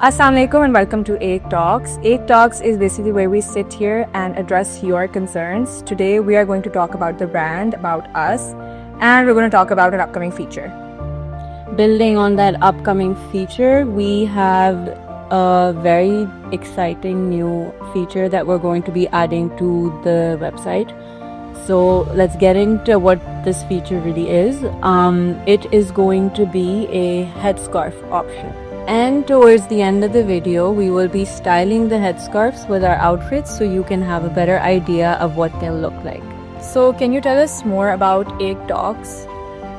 Assalamualaikum and welcome to Ek Talks. Ek Talks is basically where we sit here and address your concerns. Today we are going to talk about the brand, about us, and we're going to talk about an upcoming feature. Building on that upcoming feature, we have a very exciting new feature that we're going to be adding to the website. So let's get into what this feature really is. It is going to be a headscarf option. And towards the end of the video, we will be styling the headscarves with our outfits so you can have a better idea of what they'll look like. So can you tell us more about Ek Talks?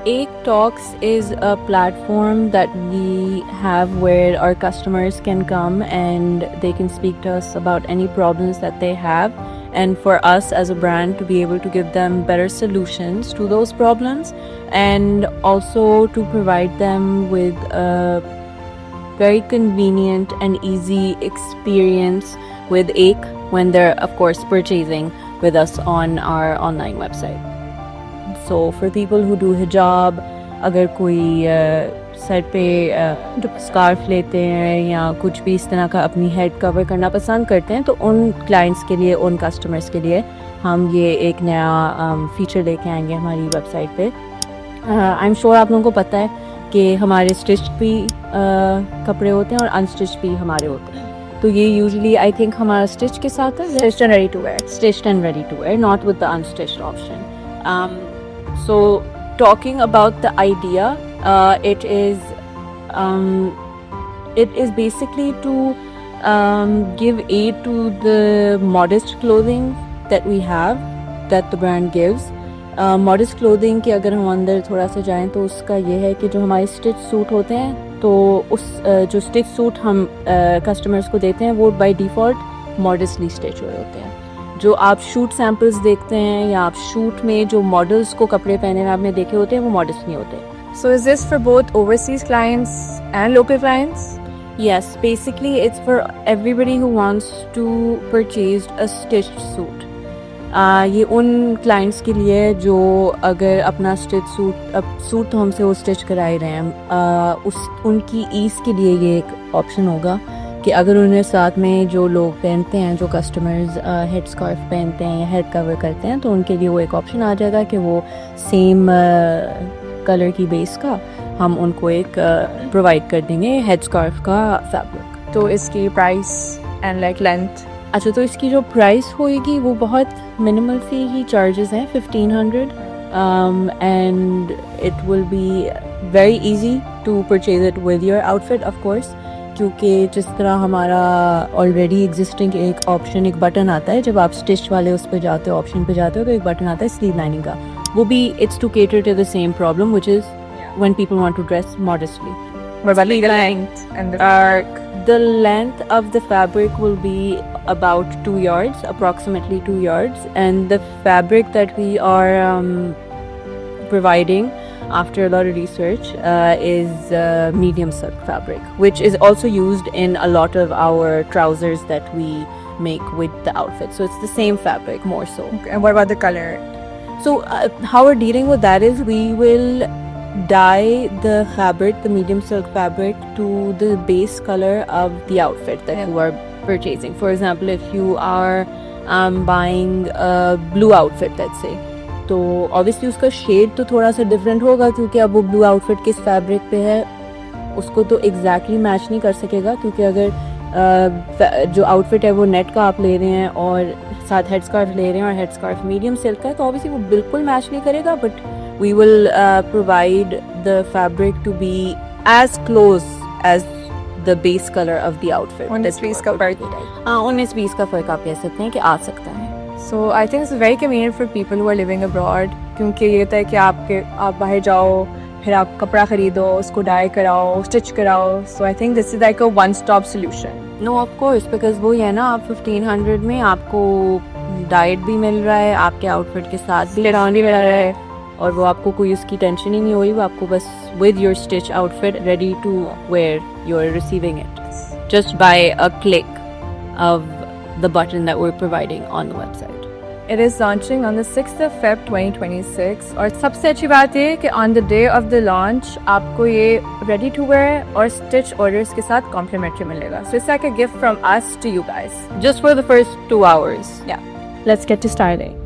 Ek Talks is a platform that we have where our customers can come and they can speak to us about any problems that they have, and for us as a brand to be able to give them better solutions to those problems, and also to provide them with a very convenient and easy experience with Ek when they're of course purchasing with us on our online website. So for people who do hijab, अगर कोई sir पे scarf लेते हैं या कुछ भी इस तरह का अपनी हेड कवर करना पसंद करते हैं, तो उन क्लाइंट्स के लिए, उन कस्टमर्स के लिए हम ये एक नया फीचर लेके आएंगे हमारी वेबसाइट पे. आई एम श्योर आप लोगों को पता है कि हमारे स्टिच्ड भी कपड़े होते हैं और अनस्टिच्ड भी हमारे होते हैं. तो ये यूजुअली आई थिंक हमारा स्टिच के साथ है, Stitched and ready to wear. stitched and ready to wear, not with the unstitched option. So talking about the idea, it is basically to give aid to the modest clothing that we have, that the brand gives. Modest clothing के अगर हम अंदर थोड़ा सा जाएं तो उसका ये है कि जो हमारे स्टिच सूट होते हैं, तो उस जो स्टिच सूट हम कस्टमर्स को देते हैं वो बाय डिफ़ॉल्ट मॉडेस्टली स्टिच हुए होते हैं. जो आप शूट सैम्पल्स देखते हैं या आप शूट में जो मॉडल्स को कपड़े पहने हुए आपने देखे होते हैं वो मॉडस्ट नहीं होते. So is this for both overseas clients and local clients? Yes, basically it's for everybody who wants to purchase a stitched suit. ये उन क्लाइंट्स के लिए जो अगर अपना स्टिच सूट तो हमसे वो स्टिच करा ही रहे हैं, उनकी ईज़ के लिए ये एक ऑप्शन होगा कि अगर उन्हें साथ में जो लोग पहनते हैं, जो कस्टमर्स हेड स्कार्फ पहनते हैं या हेड कवर करते हैं, तो उनके लिए वो एक ऑप्शन आ जाएगा कि वो सेम कलर की बेस का हम उनको एक प्रोवाइड कर देंगे हेड स्कार्फ का फैब्रिक. तो इसकी प्राइस एंड लाइक लेंथ? अच्छा, तो इसकी जो प्राइस होएगी वो बहुत मिनिमल सी ही चार्जेस हैं, 1500, and it will be very easy to purchase it with your outfit of course, क्योंकि जिस तरह हमारा ऑलरेडी एग्जिस्टिंग एक ऑप्शन, एक बटन आता है जब आप स्टिच वाले उस पर जाते हो, ऑप्शन पे जाते हो, तो एक बटन आता है स्लीव लाइनिंग का, वो भी it's to cater to the same problem which is when people want to dress modestly. What about the length and the arc? The length of the fabric will be about 2 yards, approximately 2 yards, and the fabric that we are providing after a lot of research is medium silk fabric, which is also used in a lot of our trousers that we make with the outfit. So it's the same fabric more so. Okay, and what about the color? So how we're dealing with that is we will dye the fabric, the medium silk fabric, to the base color of the outfit that you are purchasing. For example, if you are buying a blue outfit, let's say, तो obviously उसका shade तो थोड़ा सा different होगा, क्योंकि अब वो blue outfit किस फैब्रिक पे है उसको तो एग्जैक्टली मैच नहीं कर सकेगा, क्योंकि अगर जो आउटफिट है वो नेट का आप ले रहे हैं और साथ हेड स्कार्फ ले रहे हैं और हेड स्कार्फ मीडियम सिल्क का है, तो ऑब्वियसली वो बिल्कुल मैच नहीं करेगा. But we will provide the fabric to be as close as the base colour of the outfit. 19 piece का फर्क? 19 पीस का फ़र्क आप कह सकते हैं कि आ सकता है. So I think it's very convenient for people who are living abroad, क्योंकि ये होता है कि आप बाहर जाओ, फिर आप कपड़ा ख़रीदो, उसको डाई कराओ, स्टिच कराओ. So I think this is like a one-stop solution. No, of course, because वो है ना, आप 1500 में आपको डाइट भी मिल रहा है, आपके आउटफिट के साथ भी डिस्काउंट भी मिल रहा है, और वो आपको कोई उसकी टेंशन ही नहीं हुई, वो आपको बस with your stitch outfit ready to wear, you're receiving it just by a click of the button that we're providing on the website. It is launching on the 6th of Feb 2026 और सबसे अच्छी बात ये कि on the day of the launch आपको ये ready to wear और stitch orders के साथ complimentary मिलेगा. So it's like a gift from us to you guys. Just for the first 2 hours. Yeah. Let's get to starting.